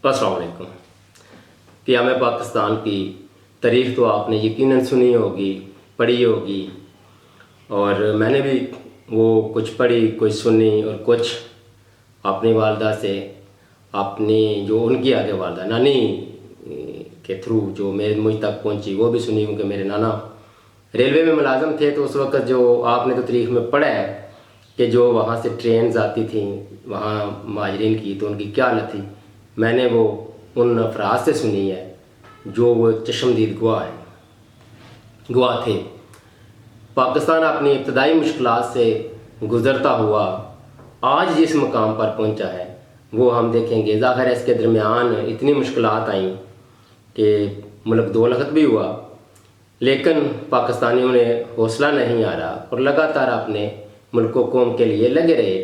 अस्सलाम वालेकुम। क़याम पाकिस्तान की तारीख़ तो आपने यकीनन सुनी होगी, पढ़ी होगी, और मैंने भी वो कुछ पढ़ी, कुछ सुनी और कुछ अपनी वालदा से, अपनी जो उनकी आगे वालदा नानी के थ्रू जो मुझ तक पहुंची वो भी सुनी, क्योंकि मेरे नाना रेलवे में मुलाजम थे। तो उस वक़्त जो आपने तो तारीख़ में पढ़ा है कि जो वहाँ से ट्रेन आती थी वहाँ महाजरीन की, तो उनकी क्या हालत थी, मैंने वो उन अफराद से सुनी है जो वो चश्मदीद गवाह थे। पाकिस्तान अपनी इब्तदाई मुश्किलात से गुज़रता हुआ आज जिस मकाम पर पहुंचा है वो हम देखेंगे। ज़ाहिर है इसके दरमियान इतनी मुश्किलात आई कि मुल्क दो लखत भी हुआ, लेकिन पाकिस्तानियों ने हौसला नहीं हारा और लगातार अपने मुल्क कौम के लिए लगे रहे।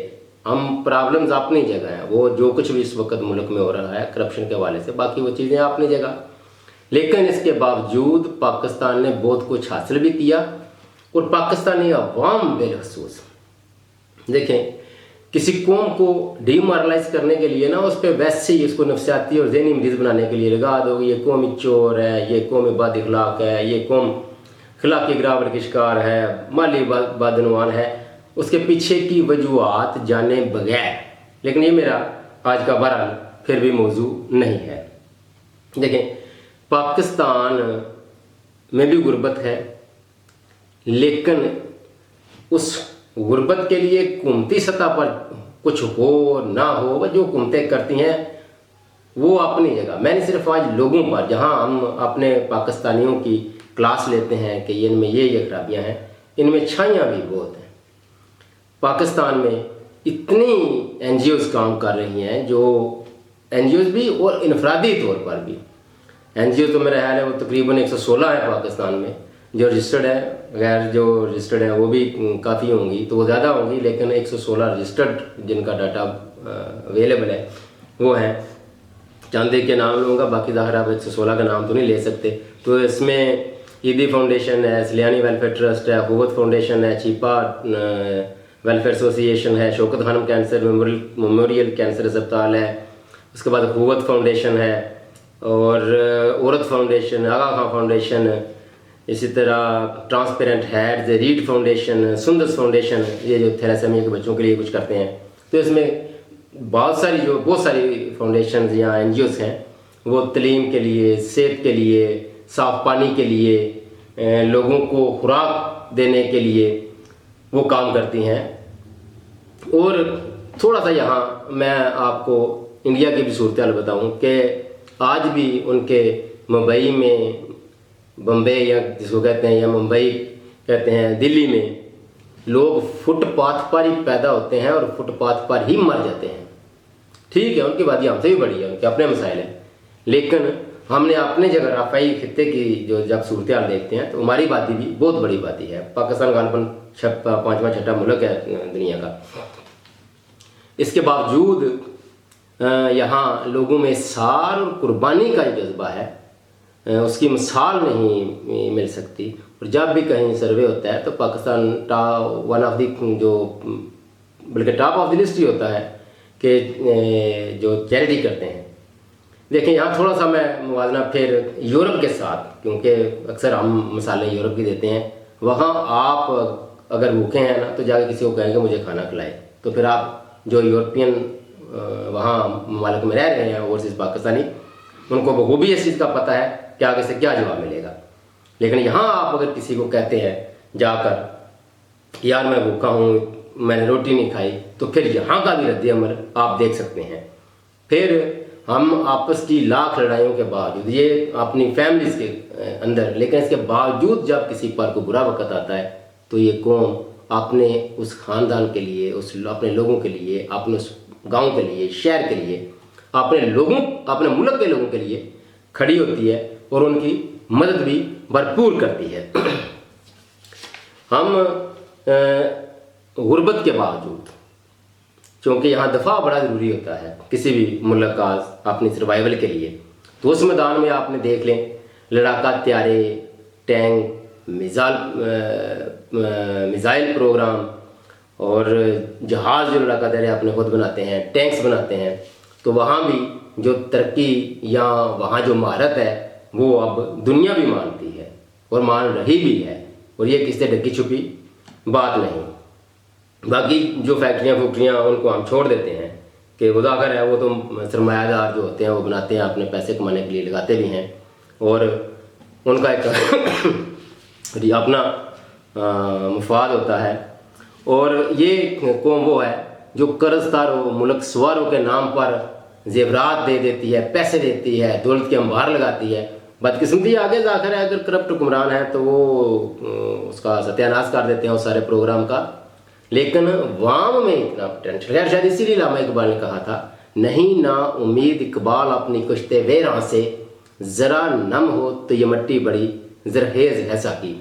हम प्रॉब्लम्स अपनी जगह हैं, वो जो कुछ भी इस वक्त मुल्क में हो रहा है करप्शन के हवाले से, बाकी वो चीज़ें अपनी जगह, लेकिन इसके बावजूद पाकिस्तान ने बहुत कुछ हासिल भी किया। और पाकिस्तानी अवाम बेलखसूस देखें, किसी कौम को डीमोरलाइज करने के लिए ना उस पर वैसे ही उसको नफसियाती और ज़हनी मरीज़ बनाने के लिए लगा दो, ये कौम चोर है, ये कौम बद अखलाक है, ये कौम अखलाकी गिरावट की शिकार है, माली बदनवान है, उसके पीछे की वजूहात जाने बगैर। लेकिन ये मेरा आज का बहरहाल फिर भी मौजू नहीं है। देखें, पाकिस्तान में भी गुर्बत है, लेकिन उस गुर्बत के लिए हुकूमती सतह पर कुछ हो ना हो, वह जो हुकूमतें करती हैं वो अपनी जगह। मैंने सिर्फ आज लोगों पर, जहां हम अपने पाकिस्तानियों की क्लास लेते हैं कि इनमें ये खराबियां हैं, इनमें अच्छाइयाँ भी बहुत हैं। पाकिस्तान में इतनी NGOs काम कर रही हैं, जो NGOs भी और इनफरादी तौर पर भी। NGO तो मेरा ख्याल है वो तकरीबन 116 है पाकिस्तान में जो रजिस्टर्ड है, गैर जो रजिस्टर्ड है वो भी काफ़ी होंगी, तो वो ज़्यादा होंगी, लेकिन 116 रजिस्टर्ड जिनका डाटा अवेलेबल है वो हैं। चंद के नाम लूँगा, बाकी ज़ाहिर आप 116 का नाम तो नहीं ले सकते। तो इसमें ईदी फाउंडेशन है, सलियानी वेलफेयर ट्रस्ट है, हुवत फाउंडेशन है, चीपा वेलफेयर एसोसिएशन है, Shaukat Khanum cancer memorial cancer अस्पताल है, उसके बाद हुवत फाउंडेशन है, और औरत फाउंडेशन, आगा खां फाउंडेशन, इसी तरह transparent heads, read foundation, Sundas foundation, ये जो थैलेसीमिया के बच्चों के लिए कुछ करते हैं। तो इसमें बहुत सारी फाउंडेशन या NGOs हैं, वो तलीम के लिए, सेहत के लिए, साफ़ पानी के लिए, लोगों को खुराक देने के लिए वो काम करती हैं। और थोड़ा सा यहाँ मैं आपको इंडिया की भी सूरत हाल बताऊँ कि आज भी उनके मुंबई में, बम्बे या जिसको कहते हैं, या मुंबई कहते हैं, दिल्ली में लोग फुटपाथ पर ही पैदा होते हैं और फुटपाथ पर ही मर जाते हैं। ठीक है, उनकी बात हमसे भी बड़ी है, उनके अपने मसाइल हैं, लेकिन हमने अपने जगह रफाई खित्ते की जो जब सूरत हाल देखते हैं तो हमारी बात भी बहुत बड़ी बात है। पाकिस्तान गालबन 5वां 6ठा मुल्क है दुनिया का। इसके बावजूद यहाँ लोगों में सार और कुर्बानी का जो जज्बा है उसकी मिसाल नहीं मिल सकती। और जब भी कहीं सर्वे होता है तो पाकिस्तान वन ऑफ दी जो बल्कि टॉप ऑफ द लिस्ट ही होता है कि जो चैरिटी करते हैं। देखें, यहाँ थोड़ा सा मैं मुवाजना फिर यूरोप के साथ, क्योंकि अक्सर हम मिसालें यूरोप की देते हैं। वहाँ आप अगर भूखे हैं ना तो जाकर किसी को कहेंगे मुझे खाना खिलाए, तो फिर आप जो यूरोपियन वहाँ ममालिक में रह रहे हैं ओवरसीज़ पाकिस्तानी, उनको बखूबी इस चीज़ का पता है कि आगे से क्या जवाब मिलेगा। लेकिन यहाँ आप अगर किसी को कहते हैं जाकर यार मैं भूखा हूँ, मैंने रोटी नहीं खाई, तो फिर यहाँ का भी रद्द-ए-अमल आप देख सकते हैं। फिर हम आपस की लाख लड़ाइयों के बावजूद, ये अपनी फैमिलीज के अंदर, लेकिन इसके बावजूद जब किसी पर को बुरा वक्त आता है तो ये कौम अपने उस ख़ानदान के लिए, अपने लोगों के लिए, अपने उस गांव के लिए, शहर के लिए, अपने मुल्क के लोगों के लिए खड़ी होती है और उनकी मदद भी भरपूर करती है। हम गुर्बत के बावजूद, क्योंकि यहाँ दफा बड़ा ज़रूरी होता है किसी भी मुल्क का अपनी सर्वाइवल के लिए, तो उस मैदान में आपने देख लें लड़ाका त्यारे, टैंक, मिज़ाइल प्रोग्राम और जहाज़ जो लड़ाका त्यारे अपने खुद बनाते हैं, टैंक्स बनाते हैं, तो वहाँ भी जो तरक्की या वहाँ जो महारत है वो अब दुनिया भी मानती है और मान रही भी है, और ये किससे ढकी छुपी बात नहीं। बाकी जो फैक्ट्रियाँ उनको हम छोड़ देते हैं कि खुदाकर है, वो तो सरमायादार जो होते हैं वो बनाते हैं, अपने पैसे कमाने के लिए लगाते भी हैं, और उनका एक अपना मुफाद होता है। और ये कौम वो है जो कर्जदारों मुल्क सवारों के नाम पर जेवरात दे देती है, पैसे देती है, दौलत के अंबार लगाती है। बदकिस्मती आगे जाकर है, अगर करप्ट हुक्मरान है तो वो उसका सत्यानाश कर देते हैं उस सारे प्रोग्राम का। लेकिन वाम में इतना पोटेंशियल, खैर शायद इसीलिए अल्लामा इकबाल ने कहा था, नहीं ना उम्मीद इकबाल अपनी कुश्ते वेरां से, ज़रा नम हो तो ये मट्टी बड़ी जरहेज़ है साकी।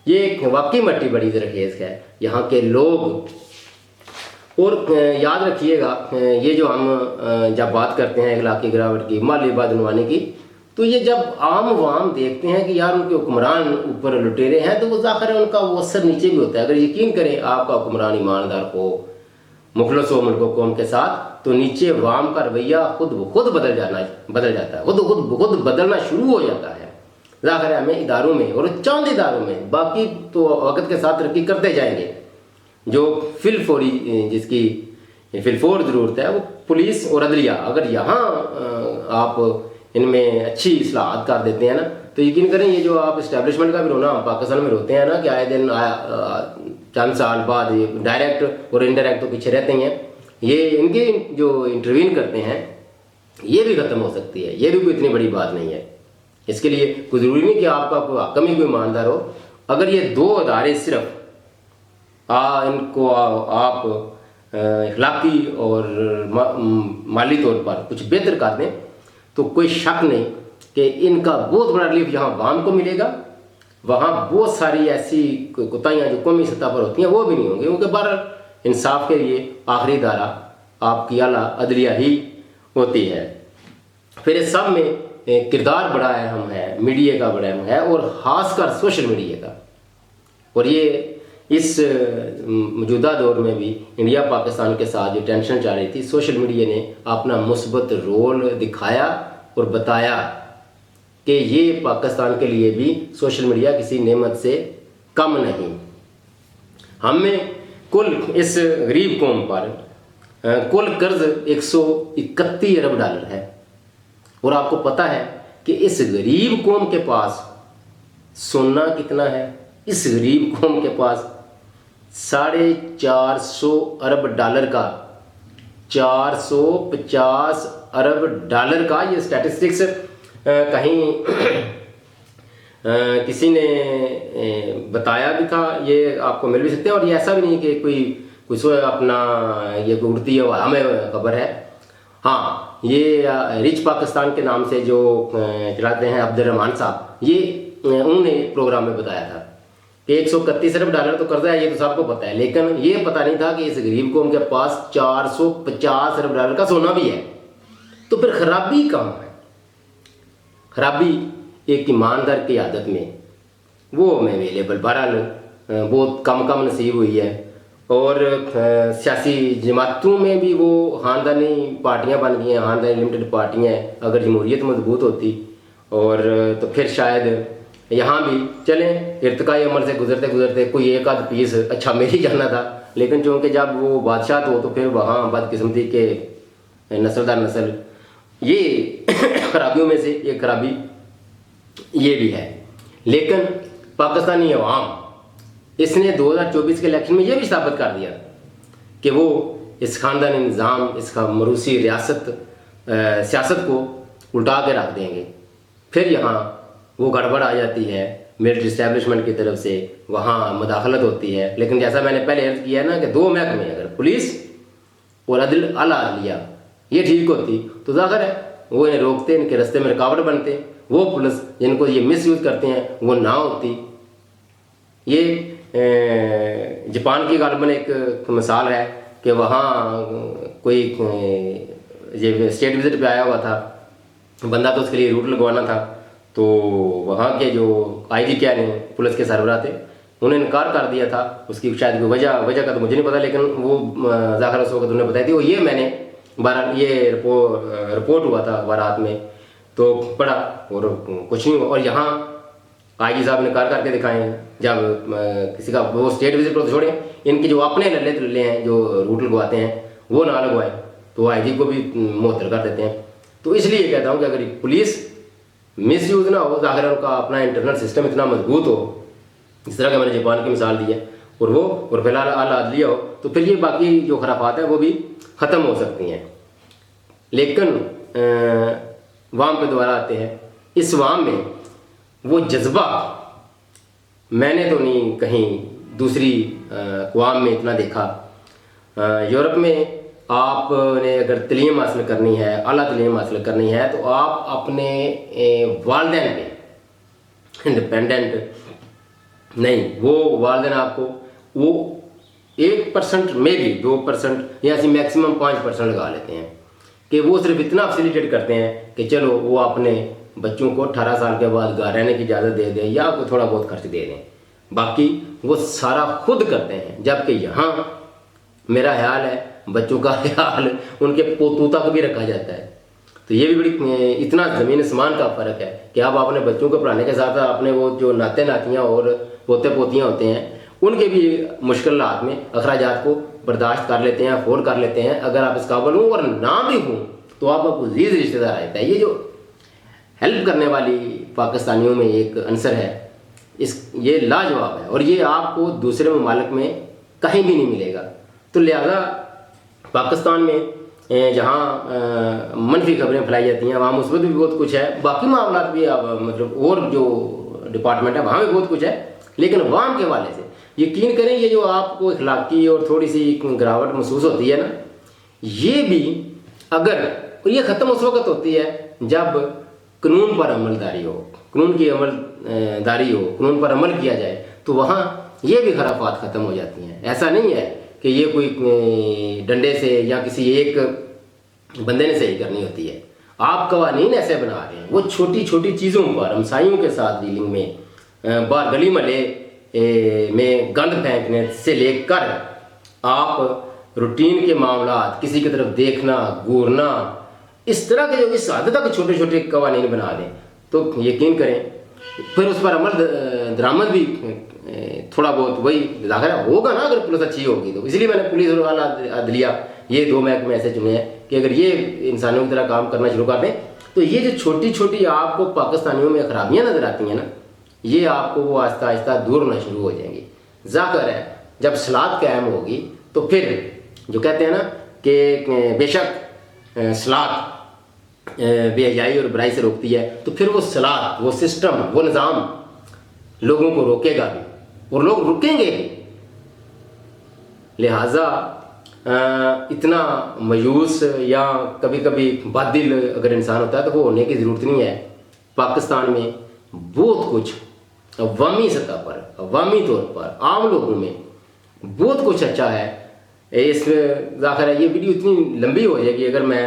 ये वाकई मट्टी बड़ी जरहेज़ है यहाँ के लोग। और याद रखिएगा, ये जो हम जब बात करते हैं इखलाकी गिरावट की, माली बदनवानी की, तो ये जब आम वाम देखते हैं कि यार उनके हुक्मरान ऊपर लुटेरे हैं, तो वो ज़ाहिर है उनका वो असर नीचे भी होता है। अगर यकीन करें आपका हुक्मरान ईमानदार हो, मुखलस हो मुल्क कौम के साथ, तो नीचे वाम का रवैया खुद बदल जाता है, खुद बदलना शुरू हो जाता है। ज़ाहिर है हमें इदारों में और चंद इदारों में, बाकी तो वक्त के साथ तरक्की करते जाएंगे। जो फिलफौरी जिसकी फिलफौर ज़रूरत है वो पुलिस और अदलिया, अगर यहाँ आप इनमें अच्छी इस्लाहत कर देते हैं ना, तो यकीन करें ये जो आप इस्टेब्लिशमेंट का भी रोना हम पाकिस्तान में रोते हैं ना कि आए दिन चंद साल बाद ये डायरेक्ट और इनडायरेक्ट तो पीछे रहते हैं, ये इनके जो इंटरवीन करते हैं ये भी ख़त्म हो सकती है। ये भी कोई इतनी बड़ी बात नहीं है। इसके लिए कोई ज़रूरी नहीं कि आपका कोई हकम ही कोई ईमानदार हो। अगर ये दो अदारे सिर्फ इनको आप इखलाकी और माली तौर पर कुछ बेहतर कर दें, तो कोई शक नहीं कि इनका बहुत बड़ा रिलीफ यहाँ वाम को मिलेगा। वहाँ बहुत सारी ऐसी कोताहियाँ जो कौमी सतह पर होती हैं वो भी नहीं होंगी, क्योंकि बहरहाल इंसाफ के लिए आखिरी दायरा आपकी आला अदलिया ही होती है। फिर इस सब में किरदार बड़ा अहम है, मीडिया का बड़ा अहम है, और ख़ासकर सोशल मीडिया का। और ये इस मौजूदा दौर में भी इंडिया पाकिस्तान के साथ जो टेंशन चल रही थी, सोशल मीडिया ने अपना मुस्बत रोल दिखाया और बताया कि ये पाकिस्तान के लिए भी सोशल मीडिया किसी नेमत से कम नहीं। हमें कुल इस गरीब कौम पर कुल कर्ज 131 अरब डॉलर है, और आपको पता है कि इस गरीब कौम के पास सोना कितना है? इस गरीब कौम के पास 450 अरब डॉलर का, 450 अरब डॉलर का ये स्टैटिस्टिक्स कहीं किसी ने बताया भी था, ये आपको मिल भी सकते हैं। और ये ऐसा भी नहीं कि कोई सो अपना ये उड़ती है, हमें खबर है। हाँ, ये रिच पाकिस्तान के नाम से जो चलाते हैं अब्दुर्रहमान साहब, ये उन्होंने प्रोग्राम में बताया था कि 131 अरब डॉलर तो कर्जा है, ये तो सबको पता है, लेकिन ये पता नहीं था कि इस गरीब कौम के पास 450 अरब डॉलर का सोना भी है। तो फिर खराबी कहाँ है? खराबी एक ईमानदार की आदत में, वो हमें अवेलेबल बहरहाल बहुत कम नसीब हुई है। और सियासी जमातों में भी वो ख़ानदानी पार्टियां बन गई हैं, ख़ानदानी लिमिटेड पार्टियां हैं। अगर जमहूरियत मजबूत होती और तो फिर शायद यहाँ भी चलें, इर्तिकाई अमल से गुजरते गुजरते कोई एक आध पीस अच्छा मिल ही जाना था। लेकिन चूँकि जब वो बादशाह हो तो फिर वहाँ बदकिस्मती के नस्ल दर नस्ल, ये खराबियों में से एक खराबी ये भी है। लेकिन पाकिस्तानी अवाम इसने 2024 के इलेक्शन में ये भी साबित कर दिया कि वो इस ख़ानदानी निज़ाम, इसका मरूसी सियासत को उल्टा के रख देंगे। फिर यहाँ वो गड़बड़ आ जाती है, मिलिट्री इस्टेब्लिशमेंट की तरफ से वहाँ मदाखलत होती है। लेकिन जैसा मैंने पहले अर्ज किया ना कि दो महकमे, अगर पुलिस और आला अदलिया ये ठीक होती तो ज़ाहिर है वो इन्हें रोकते, इनके रास्ते में रुकावट बनते। वो पुलिस जिनको ये मिसयूज़ करते हैं वो ना होती। ये जापान की गालिबन एक मिसाल है कि वहाँ कोई ये स्टेट विजिट पे आया हुआ था बंदा, तो उसके लिए रूट लगवाना था। तो वहाँ के जो आईजी क्या ने पुलिस के सरबराह थे, उन्होंने इनकार कर दिया था। उसकी शायद कोई वजह का तो मुझे नहीं पता, लेकिन वो ज़ाहिर उस वक्त उन्होंने बताई थी। वो ये मैंने बहरहाल ये रिपोर्ट हुआ था अखबारात में, तो पढ़ा और कुछ नहीं हुआ। और यहाँ आईजी साहब ने कर करके दिखाए हैं, जब किसी का वो स्टेट विजिट को तो छोड़े, इनके जो अपने लल्ले हैं जो रूट लगवाते हैं वो ना लगवाए तो आईजी को भी मुअत्तल कर देते हैं। तो इसलिए कहता हूँ कि अगर पुलिस मिस यूज़ ना हो, अगर उनका अपना इंटरनल सिस्टम इतना मजबूत हो, इस तरह का मैंने जापान की मिसाल दी है, और वो और फिलहाल आला-अदलिया हो, तो फिर ये बाकी जो खराफात है वो भी ख़त्म हो सकती हैं। लेकिन वाम पे दोबारा आते हैं, इस वाम में वो जज्बा मैंने तो नहीं कहीं दूसरी अक़वाम में इतना देखा। यूरोप में आपने अगर तलीम हासिल करनी है, आला तलीम हासिल करनी है, तो आप अपने वालिदैन पे इंडिपेंडेंट नहीं, वो वालिदैन आपको वो 1% में भी 2% या ऐसी मैक्सिमम 5% लगा लेते हैं कि वो सिर्फ इतना फैसिलिटेट करते हैं कि चलो वो अपने बच्चों को 18 साल के बाद घर रहने की इजाज़त दे दें या कोई थोड़ा बहुत खर्च दे दें, बाकी वो सारा खुद करते हैं। जबकि यहाँ मेरा ख्याल है बच्चों का ख्याल उनके पोतों तक भी रखा जाता है। तो ये भी बड़ी इतना ज़मीन आसमान का फ़र्क है कि आप अपने बच्चों को पढ़ाने के साथ अपने वो जो नाते नातियाँ और पोते पोतियाँ होते हैं उनके भी मुश्किल हाथ में अखराजात को बर्दाश्त कर लेते हैं, अफोर्ड कर लेते हैं। अगर आप इस काबिल हों और ना भी हों तो आपका अजीज़ रिश्तेदार रहता है। ये जो हेल्प करने वाली पाकिस्तानियों में एक अंसर है, ये लाजवाब है और ये आपको दूसरे ममालिक में कहीं भी नहीं मिलेगा। तो लिहाजा पाकिस्तान में जहाँ मनफी खबरें फैलाई जाती हैं वहाँ मुस्बत भी बहुत कुछ है, बाकी मामला भी मतलब और जो डिपार्टमेंट है वहाँ भी बहुत कुछ है, लेकिन वाम के हवाले से यकीन करें ये जो आपको इखलाकी और थोड़ी सी गिरावट महसूस होती है ना, ये भी अगर ये ख़त्म उस वक्त होती है जब कानून पर अमलदारी हो, कानून की अमलदारी हो, कानून पर अमल किया जाए, तो वहाँ ये भी खराफात ख़त्म हो जाती हैं। ऐसा नहीं है कि ये कोई डंडे से या किसी एक बंदे ने सही करनी होती है। आप कवानीन ऐसे बना रहे हैं, वो छोटी छोटी चीज़ों पर हमसायों के साथ डीलिंग में, बार गली महल्ले में गंद फेंकने से लेकर आप रूटीन के मामला, किसी की तरफ देखना, घूरना, इस तरह के जो इस हद तक छोटे छोटे कवानीन बना दें, तो यकीन करें फिर उस पर अमल दरामद भी थोड़ा बहुत वही जाहिर होगा ना अगर पुलिस अच्छी होगी तो। इसलिए मैंने पुलिस और आला अदलिया ये दो महकमे ऐसे चुने हैं कि अगर ये इंसानों की तरह काम करना शुरू कर दें तो ये जो छोटी छोटी आपको पाकिस्तानियों में खराबियाँ नज़र आती हैं ना, ये आपको वो आहिस्ता आहिस्ता दूर होना शुरू हो जाएंगी। ज़ाहिर है जब सलात कायम होगी तो फिर जो कहते हैं ना कि बेशक सलात बेहयाई और बुराई से रोकती है, तो फिर वो सलात, वो सिस्टम, वो निज़ाम लोगों को रोकेगा भी और लोग रुकेंगे भी। लिहाजा इतना मायूस या कभी कभी बादिल अगर इंसान होता है तो वो होने की ज़रूरत नहीं है। पाकिस्तान में बहुत कुछ अवामी सतह पर, अवामी तौर पर आम लोगों में बहुत कुछ अच्छा है। इस ज़ाहिर है ये वीडियो इतनी लंबी हो जाएगी अगर मैं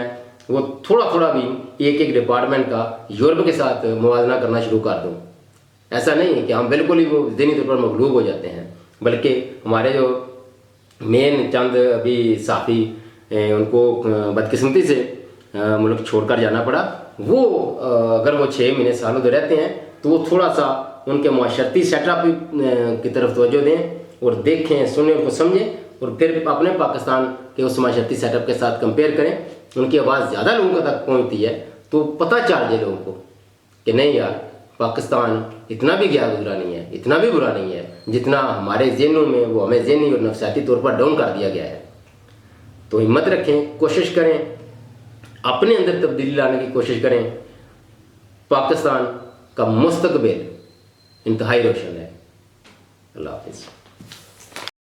वो थोड़ा थोड़ा भी एक एक डिपार्टमेंट का यूरोप के साथ मुवाजना करना शुरू कर दूँ। ऐसा नहीं है कि हम बिल्कुल ही वो ज़हनी तौर पर मगलूब हो जाते हैं, बल्कि हमारे जो मेन चंद अभी साफ़ी उनको बदकिस्मती से मुल्क छोड़कर जाना पड़ा, वो अगर वो 6 महीने सालों से रहते हैं तो वो थोड़ा सा उनके माशरती सेटअप की तरफ तवज्जो दें और देखें, सुनें, उनको समझें और फिर अपने पाकिस्तान के उस माशरती सेटअप के साथ कंपेयर करें। उनकी आवाज़ ज़्यादा लोगों तक पहुँचती है तो पता चल जाए लोगों को कि नहीं यार, पाकिस्तान इतना भी गया गुजरा नहीं है, इतना भी बुरा नहीं है जितना हमारे ज़हनों में वो हमें ज़हनी और नफसियाती तौर पर डाउन कर दिया गया है। तो हिम्मत रखें, कोशिश करें, अपने अंदर तब्दीली लाने की कोशिश करें। पाकिस्तान का मुस्तकबिल इंतहाई रोशन है। अल्लाह हाफिज़।